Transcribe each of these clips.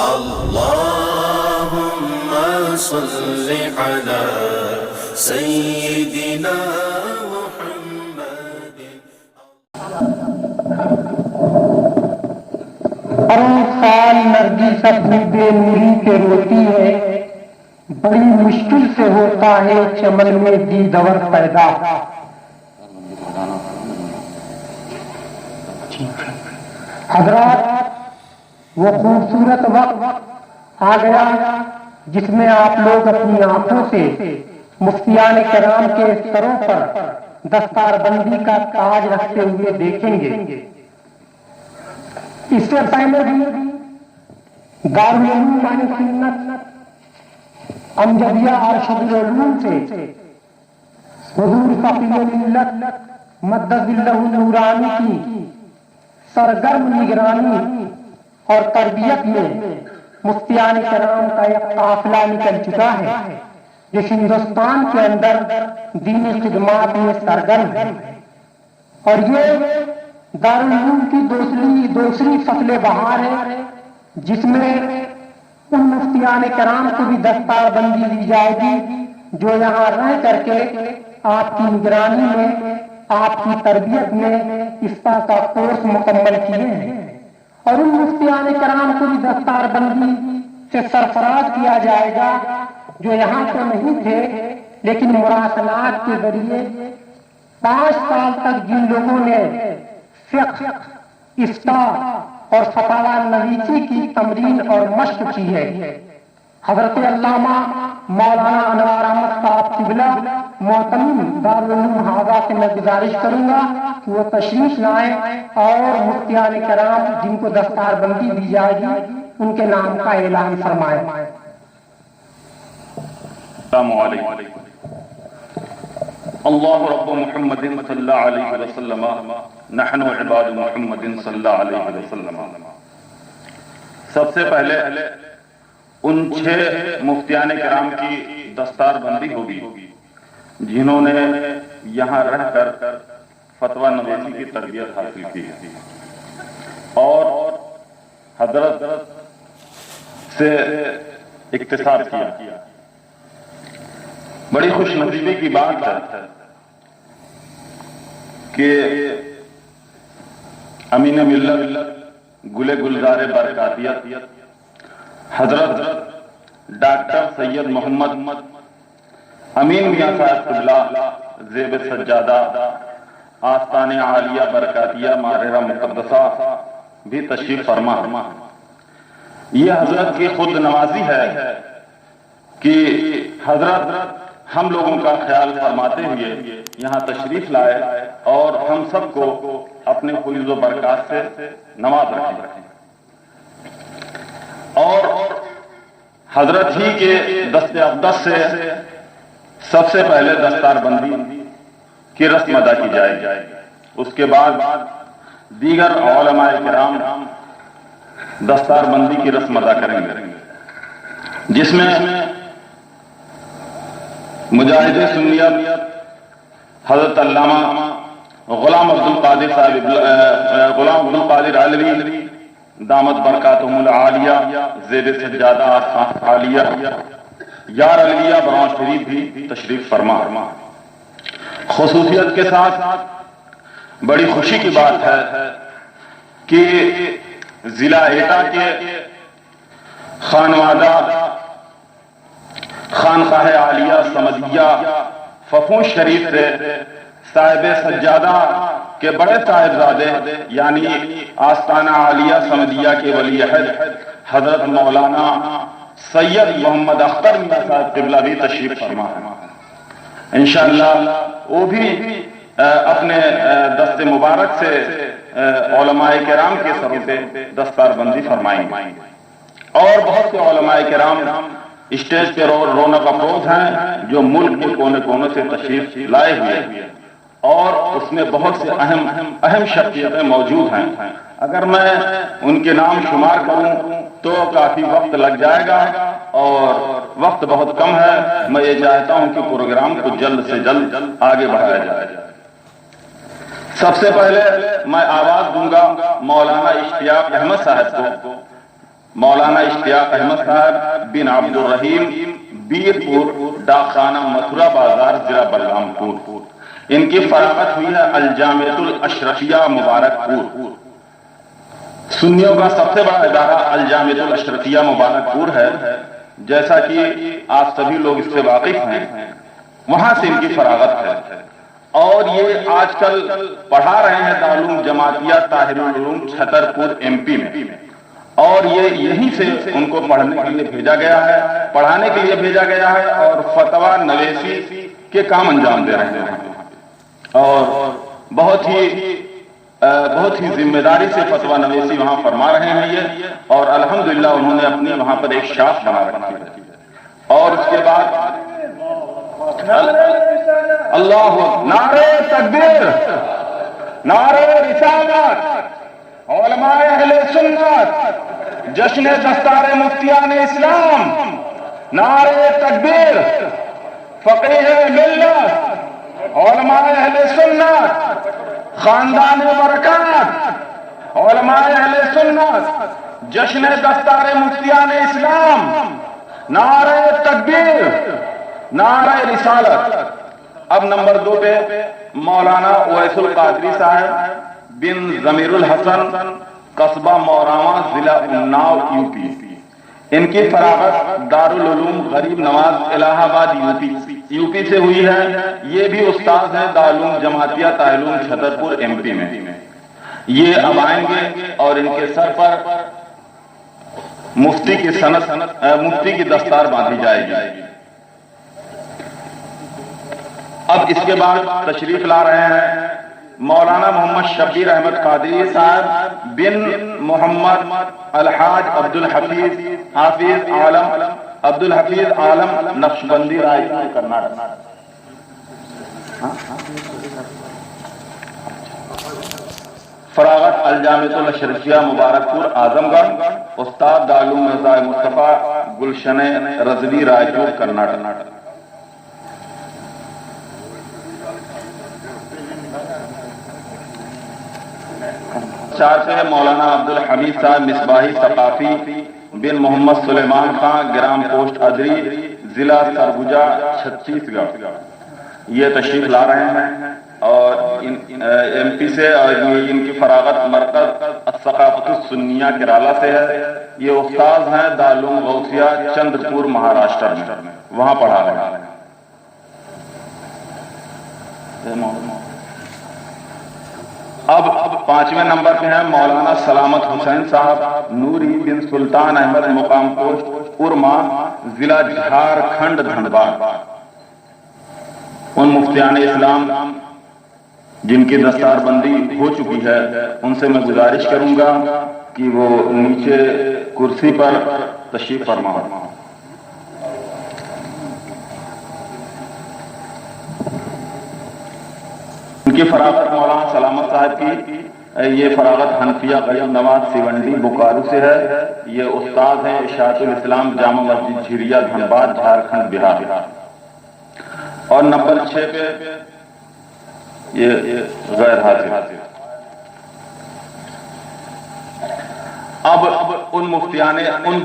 اللهم صل على سيدنا محمد. ہر سال نرگس اپنی بے نوری کے روتی ہے، بڑی مشکل سے ہوتا ہے چمن میں دیدور پیدا. حضرات، وہ خوبصورت وقت آ گیا جس میں آپ لوگ اپنی آنکھوں سے مفتیان کرام کے سروں پر دستار بندی کا تاج رکھتے ہوئے دیکھیں گے. اس سے پہلے بھی دارالعلوم عین سنت امجدیہ ارشد العلوم سے حضور فقیہ ملت مدد اللہ نورانی کی سرگرم نگرانی اور تربیت میں مفتیان کرام کا ایک قافلہ نکل چکا ہے جو ہندوستان کے اندر دینی خدمات میں سرگرم ہے. اور یہ دارالعلوم کی دوسری فصل بہار ہے جس میں ان مفتیان کرام کو بھی دستار بندی دی جائے گی جو یہاں رہ کر کے آپ کی نگرانی میں، آپ کی تربیت میں استا کا کورس مکمل کیے ہیں. اور ان مفتیان کرام کو بھی دستار بندی سے سرفراز کیا جائے گا جو یہاں تو نہیں تھے لیکن مراسلات کے ذریعے 5 سال تک جن لوگوں نے فقہ، افتاء اور فتاوی نویسی کی تمرین اور مشق کی ہے. حضرت علامہ مولانا انوار احمد صاحب قبلہ محتمم دارالعلوم ہاضہ سے میں گزارش کروں گا کہ وہ تشریف لائیں اور مفتیان کرام جن کو دستار بندی دی جائے گی ان کے نام کا اعلان فرمائیں. السلام علیکم. اللہ رب محمد صلی اللہ علیہ وسلم، نحن عباد محمد صلی اللہ علیہ وسلم. سب سے پہلے ان 6 مفتیان کرام کی دستار بندی ہوگی جنہوں نے یہاں رہ کر فتویٰ نویسی کی تربیت حاصل کی اور حضرت سے اکتساب کیا. بڑی خوش نصیبی کی بات ہے کہ امین ملت گل گلزار برکاتیت حضرت ڈاکٹر سید محمد امین میاں صاحب قبلہ زیب سجادہ آستان عالیہ برکاتیہ ماررہ مقدسہ بھی تشریف فرما. یہ حضرت کی خود نوازی ہے کہ حضرت ہم لوگوں کا خیال فرماتے ہوئے یہاں تشریف لائے اور ہم سب کو اپنے فیض و برکات سے نواز رکھیں. اور حضرت ہی کے دست اقدس سے سب سے پہلے دستار بندی کی رسم ادا کی جائے گی. اس کے بعد دیگر علماء کرام دستار بندی کی رسم ادا کریں گے جس میں مجاہد سنیت حضرت علامہ غلام عبد القادر علوی دامت برکاتہم العالیہ زیب سجادہ آستان عالیہ یار علیہ براں شریف بھی تشریف فرما. خصوصیت کے ساتھ بڑی خوشی کی بات ہے کہ ضلع ایٹا کے خانوادہ خانقاہ عالیہ سمدیہ ففون شریف سے صاحب سجادہ کے بڑے صاحبزادے یعنی آستانہ عالیہ سمدیہ کے ولی عہد حضرت مولانا سید محمد اختر میاں صاحب قبلہ بھی تشریف فرما. انشاءاللہ وہ بھی اپنے دست مبارک سے علماء کرام کے سروں پہ دستار بندی فرمائیں گے. اور بہت سے علماء کرام اسٹیج پہ رونق افروز ہیں جو ملک کے کونے کونے سے تشریف لائے ہوئے اور اس میں بہت سے اہم شخصیتیں موجود ہیں. اگر میں ان کے نام شمار کروں تو کافی وقت لگ جائے گا اور وقت بہت کم ہے. میں یہ چاہتا ہوں کہ پروگرام کو جلد سے جلد آگے بڑھایا جائے. سب سے پہلے میں آواز دوں گا مولانا اشتیاق احمد صاحب کو مولانا اشتیاق احمد صاحب بن عبد الرحیم بیرپور ڈاک خانہ متھرا بازار ضلع بلرامپور، ان کی فراغت ہوئی ہے الجامعۃ الاشرفیہ مبارک پور۔ سنیوں کا سب سے بڑا ادارہ الجامعۃ الاشرفیہ مبارک پور ہے، جیسا کہ آپ سبھی لوگ اس سے واقف ہیں، وہاں سے ان کی فراغت ہے۔ اور یہ آج کل پڑھا رہے ہیں دارالعلوم جماعتیہ طاہر العلوم چھترپور ایم پی میں، اور یہ یہیں سے ان کو پڑھنے کے لیے بھیجا گیا ہے، پڑھانے کے لیے بھیجا گیا ہے، اور فتویٰ نویسی کے کام انجام دے رہے ہیں، اور بہت ہی ذمہ داری سے فتویٰ نویسی وہاں فرما رہے ہیں یہ، اور الحمدللہ انہوں نے اپنی وہاں پر ایک شاخ بنا رکھی ہے۔ اور اس کے بعد اللہ نعرہ تکبیر، نعرہ رسالت، علماء اہل سنت، جشن دستار مفتیان اسلام، نعرہ تکبیر، فقیہ ملت، علماء اہل سنت، خاندان برکات، علماء اہل سنت، جشن دستار مفتیان اسلام، نعرہ تکبیر، نعرہ رسالت۔ اب نمبر 2 پہ مولانا اویس القادری صاحب بن ضمیر الحسن، قصبہ موراواں ضلع اناؤ یو پی، ان کی فراغت دارالعلوم غریب نواز الہ آباد یو پی سے ہوئی ہے۔ یہ بھی استاد ہیں دارالعلوم جماعتیہ طاہر العلوم چھترپور ایم پی میں۔ یہ اب آئیں گے اور ان کے سر پر مفتی کی دستار باندھی جائے گی۔ اب اس کے بعد تشریف لا رہے ہیں مولانا محمد شبیر احمد قادری صاحب بن محمد الحاج حافظ عالم نقشبندی رائے کرناٹک۔ فراغت الجامعۃ الاشرفیہ مبارک پور اعظم گڑھ، استاد دارالعلوم مرزا مصطفیٰ گلشن رضوی رائے کرناٹک۔ چار پہ مولانا عبد الحمید صاحب مصباحی ثقافی بن محمد سلیمان خان گرام پوسٹ ادری ضلع سرگوجا چھتیس گڑھ، یہ تشریف لا رہے ہیں، اور ایم پی سے، اور ان کی فراغت مرکز الثقافت السنیہ کیرالہ سے ہے۔ یہ استاد ہیں دارالعلوم غوثیہ چندرپور مہاراشٹر میں، وہاں پڑھا رہے ہیں۔ اب 5ویں نمبر پہ ہیں مولانا سلامت حسین صاحب نوری بن سلطان احمد مقام پوسٹ ارما ضلع جھارکھنڈ دھنباد۔ ان مفتیان اسلام جن کی دستار بندی ہو چکی ہے، ان سے میں گزارش کروں گا کہ وہ نیچے کرسی پر تشریف فرما۔ ان کی فراغت مولانا سلامت صاحب کی، یہ فراغت حنفیہ غریب نواز سیونڈی بوکارو سے ہے۔ یہ استاد ہیں اشاعت الاسلام جامع مسجد جھیریا دھنباد جھارکھنڈ بہار۔ اور نمبر 6 پہ یہ غیر حاضر۔ اب ان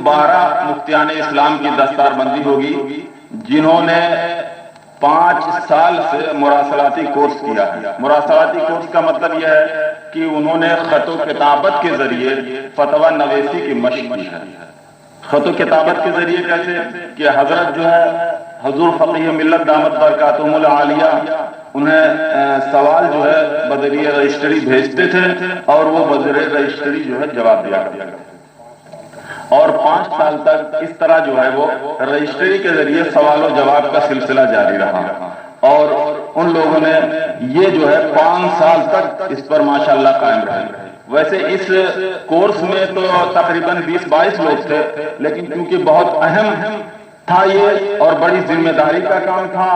12 مفتیان اسلام کی دستار بندی ہوگی جنہوں نے 5 سال سے مراسلاتی کورس کیا ہے۔ مراسلاتی کورس کا مطلب یہ ہے کہ انہوں نے خط و کتابت کے ذریعے فتویٰ نویسی کی مشق کی ہے۔ خط و کتابت کے ذریعے کیسے کہ حضرت جو ہے حضور فقیہ ملت دامت برکاتہم العالیہ انہیں سوال جو ہے بذریعہ رجسٹری بھیجتے تھے، اور وہ بذریعہ رجسٹری جو ہے جواب دیا کرتے تھے، اور 5 سال تک اس طرح جو ہے وہ رجسٹری کے ذریعے سوال و جواب کا سلسلہ جاری رہا، اور ان لوگوں نے یہ جو ہے 5 سال تک اس پر ماشاءاللہ قائم رہے۔ ویسے اس کورس میں تو تقریباً 20-22 لوگ تھے، لیکن کیونکہ بہت اہم تھا یہ اور بڑی ذمہ داری کا کام تھا،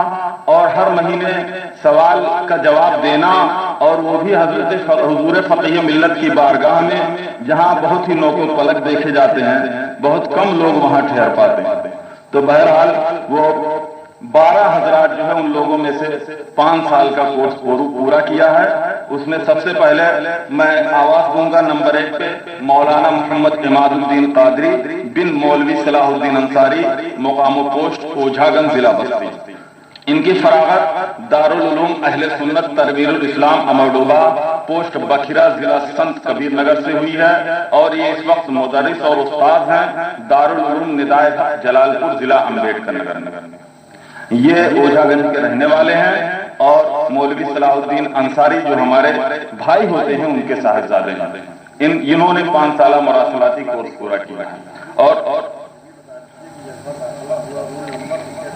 اور ہر مہینے سوال کا جواب دینا، اور وہ بھی حضور فقیہ ملت کی بارگاہ میں جہاں بہت ہی نوک و پلک دیکھے جاتے ہیں، بہت کم لوگ وہاں ٹھہر پاتے ہیں۔ تو بہرحال وہ 12 حضرات جو ہے ان لوگوں میں سے 5 سال کا کورس پورا کیا ہے۔ اس میں سب سے پہلے میں آواز دوں گا نمبر 1 پہ مولانا محمد عماد الدین قادری بن مولوی صلاح الدین انصاری، مقام و پوسٹ اوجھا گنج، ضلع بستی۔ ان کی فراغت دارالعلوم اہل سنت تنویر الاسلام امرڈوبہ، پوسٹ بکھرا، ضلع سنت کبیر نگر سے ہوئی ہے، اور یہ اس وقت مدرس اور استاد ہیں دارالعلوم ندائے حق جلال پور، ضلع امبیڈکر نگر میں۔ یہ اوجھا گنج کے رہنے والے ہیں، اور مولوی صلاح الدین انصاری جو ہمارے بھائی ہوتے ہیں ان کے صاحبزادے ہیں۔ انہوں نے 5 سالہ مراسلاتی کورس پورا کیا ہے۔ اور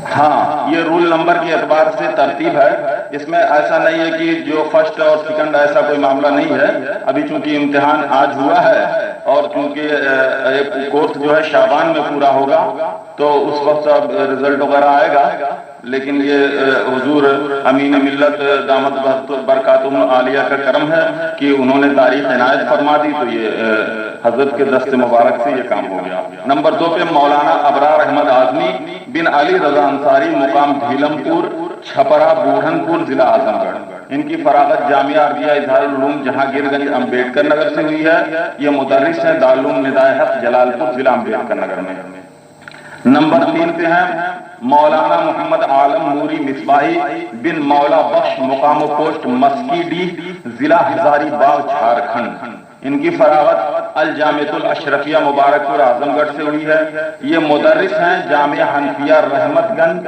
ہاں، یہ رول نمبر کے اعتبار سے ترتیب ہے، اس میں ایسا نہیں ہے کہ جو فرسٹ اور سیکنڈ، ایسا کوئی معاملہ نہیں ہے۔ ابھی چونکہ امتحان آج ہوا ہے اور چونکہ کورس جو ہے شعبان میں پورا ہوگا تو اس وقت اب رزلٹ وغیرہ آئے گا، لیکن یہ حضور امین ملت دامت برکاتہم العالیہ کا کرم ہے کہ انہوں نے تاریخ عنایت فرما دی، تو یہ حضرت کے دست مبارک سے یہ کام ہو گیا۔ نمبر 2 پہ مولانا ابرار احمد اعظمی بن علی رضا انصاری، مقام بھیلم پور، چھپرا بوڑھن پور، ضلع اعظم گڑھ۔ ان کی فراغت جامعہ عربیہ اظہار العلوم جہانگیر گنج امبیڈکر نگر سے ہوئی ہے۔ یہ مدرس ہیں دارالعلوم ندائے حق جلال پور، ضلع امبیڈکر نگر میں۔ نمبر 3 پہ ہیں مولانا محمد عالم نوری مصباحی بن مولا بخش، مقام و پوسٹ مسکی ڈی، ضلع ہزاری باغ، جھارکھنڈ۔ ان کی فراغت الجامعۃ الاشرفیہ مبارک پور اعظم گڑھ سے ہوئی ہے۔ یہ مدرس ہیں جامعہ حنفیہ رحمت گنج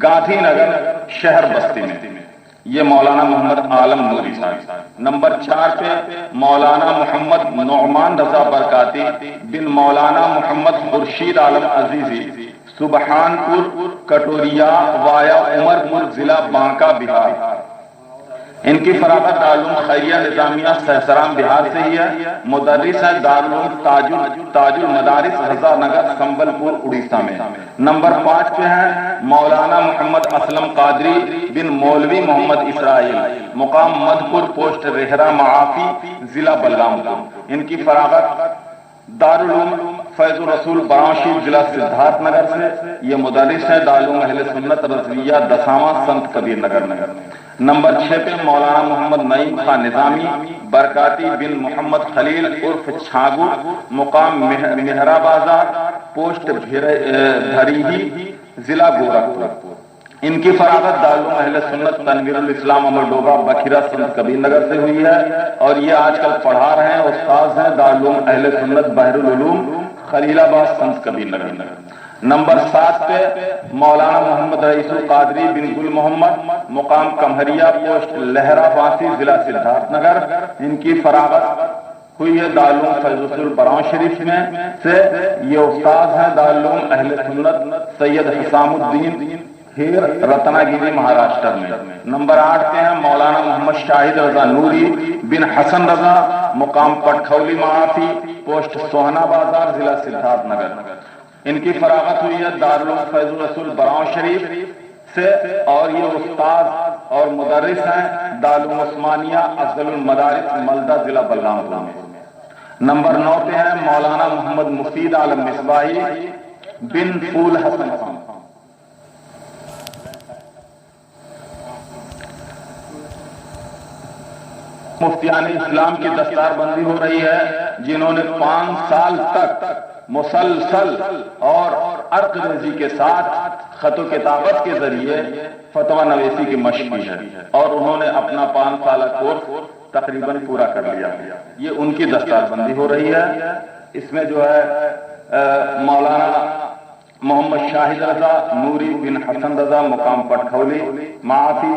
گاندھی نگر شہر بستی میں۔ یہ مولانا محمد عالم نوری صاحب۔ نمبر 4 پہ مولانا محمد نعمان رضا برکاتی بن مولانا محمد خورشید عالم عزیزی، سبحان پور کٹوریا وایا عمر پور، ضلع بانکا، بہار۔ ان کی فراغت دارالعلوم خیریہ نظامیہ سہسرام بہار سے ہی ہے۔ مدرس ہیں دارالعلوم تاج المدارس رضا نگر سنبل پور، اڑیسہ میں۔ نمبر 5 پہ ہیں مولانا محمد اسلم قادری بن مولوی محمد اسرائیل، مقام مدھپور، پوسٹ ریہرا معافی، ضلع بلرام پور۔ ان کی فراغت دارالعلوم فیض الرسول براؤنشیب، ضلع سدھارتھ نگر سے۔ یہ مدرس ہیں دارالعلوم اہل سنت رضویہ دسامہ، سنت کبیر نگر میں۔ نمبر 6 پہ مولانا محمد نعیم خان نظامی برکاتی بن محمد خلیل عرف چھاگو، مقام مہرا بازار، پوسٹ بھریہی، ضلع گورکھپور۔ ان کی فراغت دارالعلوم اہل سنت تنویر الاسلام امرڈوبہ بکھرا، سنت کبیر نگر سے ہوئی ہے، اور یہ آج کل پڑھا رہے ہیں، استاذ ہیں دارالعلوم اہل سنت بحر العلوم خلیل آباد، سنت کبیر نگر۔ نمبر 7 پہ مولانا محمد رئیس القادری بن گل محمد، مقام کمہریہ، پوسٹ لہرا بانسی، ضلع سدھارتھ نگر۔ ان کی فراغت ہوئی ہے دارالعلوم فیض الرسول براؤن شریف میں سے۔ یہ استاذ ہیں دارالعلوم اہل سنت سید حسام الدین ہیر، رتنا گیری، مہاراشٹر میں۔ نمبر 8 پہ ہیں مولانا محمد شاہد رضا نوری بن حسن رضا، مقام پٹکھولی معافی، پوسٹ سوہنا بازار، ضلع سدھارتھ نگر۔ ان کی فراغت ہوئی ہے دارالعلوم فیض الرسول براؤن شریف سے، اور یہ استاد اور مدرس ہیں دارالعلوم عثمانیہ افضل المدارس ملدہ، ضلع بلرام پور میں۔ نمبر 9 پہ ہیں مولانا محمد مفید عالم مصباحی بن پھول حسن خان۔ مفتیان اسلام کی دستار بندی ہو رہی ہے، جنہوں نے 5 سال تک مسلسل اور عرق ریزی کے ساتھ خط و کتابت کے ذریعے فتویٰ نویسی کی مشق کی ہے، اور انہوں نے اپنا 5 سالہ کورس تقریباً پورا کر لیا۔ یہ ان کی دستار بندی ہو رہی ہے۔ اس میں جو ہے مولانا محمد شاہد رضا نوری بن حسن رضا، مقام پٹکھولی معافی،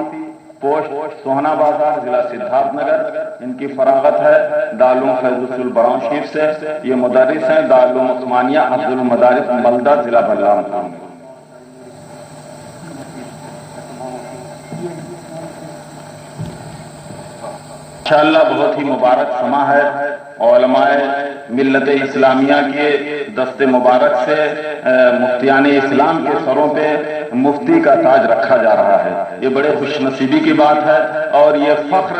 پوسٹ سوہنا بازار، ضلع سدھارتھ نگر۔ ان کی فراغت ہے دارالعلوم فیض الرسول براؤن شریف سے۔ یہ مدرس ہیں دارالعلوم عثمانیہ افضل المدارس ملدہ، ضلع بلرام پور۔ انشاءاللہ بہت ہی مبارک سما ہے، علماء ملت اسلامیہ کے دست مبارک سے مفتیان اسلام کے سروں پہ مفتی کا تاج رکھا جا رہا ہے۔ یہ بڑے خوش نصیبی کی بات ہے، اور یہ فخر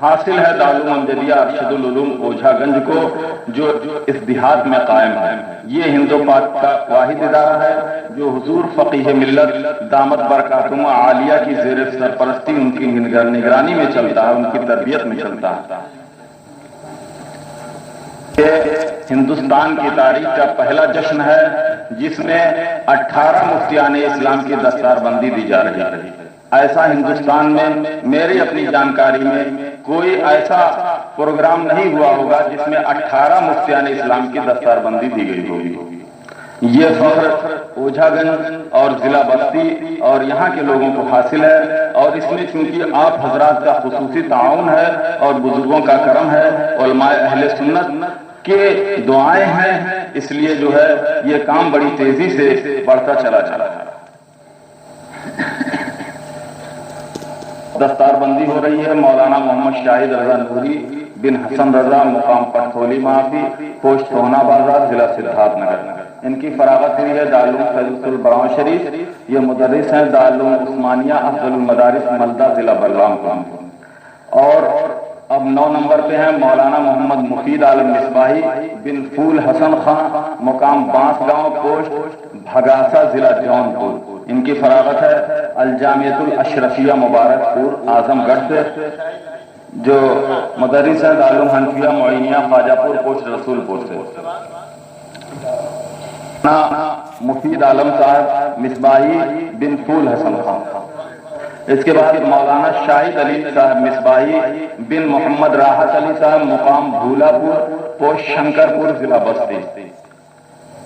حاصل ہے دارالعلوم امجدیہ ارشد العلوم اوجھا گنج کو، جو اس دیہات میں قائم ہے۔ یہ ہند و پاک کا واحد ادارہ ہے جو حضور فقیہ ملت دامت برکاتہم عالیہ کی زیر سرپرستی، ان کی نگرانی میں چلتا ہے، ان کی تربیت میں چلتا ہے۔ یہ ہندوستان کی تاریخ کا پہلا جشن ہے جس میں 18 مفتیان اسلام کی دستار بندی دی جا رہی ہے۔ ایسا ہندوستان میں میری اپنی جانکاری میں کوئی ایسا پروگرام نہیں ہوا ہوگا جس میں 18 مفتیان اسلام کی دستار بندی دی گئی ہوگی۔ یہ فخر اوجھا گنج اور ضلع بستی اور یہاں کے لوگوں کو حاصل ہے، اور اس میں چونکہ آپ حضرات کا خصوصی تعاون ہے اور بزرگوں کا کرم ہے، علماء اہل سنت کے دعائیں ہیں، اس لیے جو ہے یہ کام بڑی تیزی سے بڑھتا چلا جا رہا ہے۔ دستار بندی ہو رہی ہے مولانا محمد شاہد رضا نوری بن حسن رضا، مقام پٹھولی معافی، پوسٹ سونا بازار، ضلع سدھارتھ نگر۔ ان کی فراغت ہوئی ہے دارالعلوم فیض البراؤں شریف۔ یہ مدرس ہیں دارالعلوم عثمانیہ افضل المدارس ملدہ، ضلع بلرام پور۔ اور اب 9 نمبر پہ ہیں مولانا محمد مفید عالم مصباحی بن پھول حسن خان، مقام بانس گاؤں، پوسٹ بھگاسا، ضلع جونپور۔ ان کی فراغت ہے الجامعۃ الاشرفیہ مبارک پور، اعظم گڑھ سے، جو مدرس ہیں دارالعلوم حنفیہ معینیہ خواجہ پور، پوسٹ رسول پور سے۔ مفید عالم صاحب مصباحی بن پھول حسن خان۔ اس کے بعد مولانا شاہد علی صاحب مصباحی بن محمد راحت علی صاحب، مقام بھولا پور، پوسٹ شنکر پور، ضلع بستی۔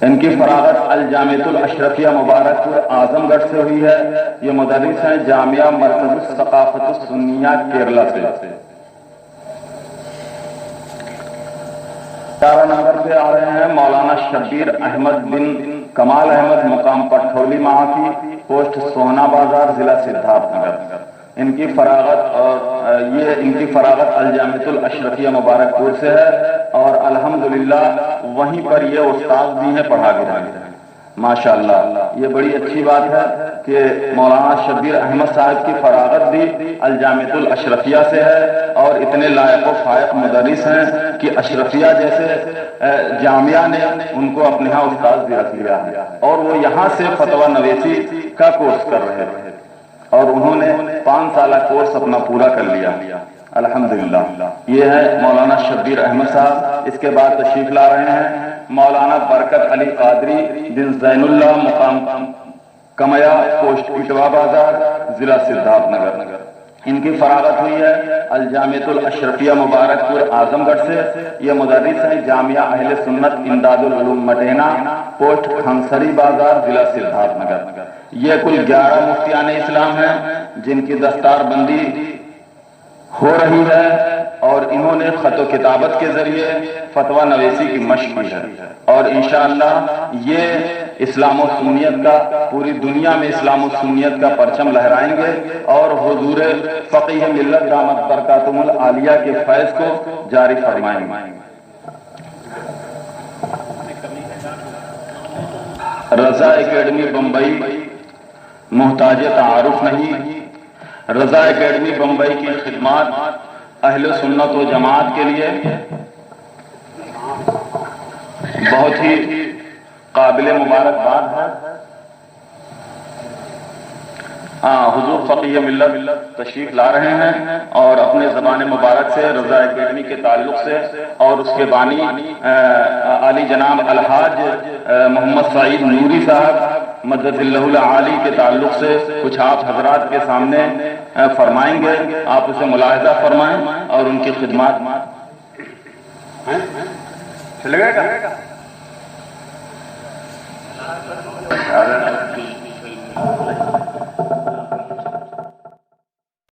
ان کی فراغت الجامعۃ الاشرفیہ مبارک پور، اعظم گڑھ سے ہوئی ہے۔ یہ مدرس ہیں جامعہ مرکز الثقافت السنیہ، کیرلا سے۔ 11 نمبر پہ آ رہے ہیں مولانا شبیر احمد بن کمال احمد، مقام پٹھولی معافی، پوسٹ سونا بازار، ضلع سدھارتھ نگر۔ ان کی فراغت الجامعۃ الاشرفیہ مبارک پور سے ہے، اور الحمدللہ وہیں پر یہ استاد بھی ہیں، پڑھا بھی رہے ہیں ماشاءاللہ۔ یہ بڑی اچھی بات ہے کہ مولانا شبیر احمد صاحب کی فراغت بھی الجامعۃ الاشرفیہ سے ہے، اور اتنے لائق و فائق مدرس ہیں کہ اشرفیہ جیسے جامعہ نے ان کو اپنے ہاں استاد بھی رکھ لیا ہے، اور وہ یہاں سے فتویٰ نویسی کا کورس کر رہے ہیں، اور انہوں نے 5 سالہ کورس اپنا پورا کر لیا الحمدللہ۔ یہ ہے مولانا شبیر احمد صاحب۔ اس کے بعد تشریف لا رہے ہیں مولانا برکت علی قادری بن زین اللہ، مقام کمیا، پوسٹ اٹوا بازار، ضلع سدھارتھ نگر۔ ان کی فراغت ہوئی ہے الجامعۃ الاشرفیہ مبارک پور، اعظم گڑھ سے۔ یہ مدرس ہیں جامعہ اہل سنت امداد العلوم مٹینا، پوسٹ کھنسری بازار، ضلع سدھارتھ نگر۔ یہ کل 11 مفتیان اسلام ہیں جن کی دستار بندی ہو رہی ہے، اور انہوں نے خط و کتابت کے ذریعے فتویٰ نویسی کی مشق کی ہے، اور انشاءاللہ یہ اسلام و سنیت کا، پوری دنیا میں اسلام و سنیت کا پرچم لہرائیں گے، اور حضور فقیہ ملت دامت برکاتہم العالیہ کے فیض کو جاری فرمائیں گے۔ رضا اکیڈمی بمبئی محتاج تعارف نہیں۔ رضا اکیڈمی بمبئی کی خدمات اہل سنت و جماعت کے لیے بہت ہی قابل مبارکباد ہے۔ حضور فقیہ ملت تشریف لا رہے ہیں، اور اپنے زبان مبارک سے رضا اکیڈمی کے تعلق سے اور اس کے بانی عالی جناب الحاج محمد سعید نوری صاحب مدد اللہ العالی کے تعلق سے کچھ آپ حضرات کے سامنے فرمائیں گے۔ آپ اسے ملاحظہ فرمائیں اور ان کی خدمات چلے گا۔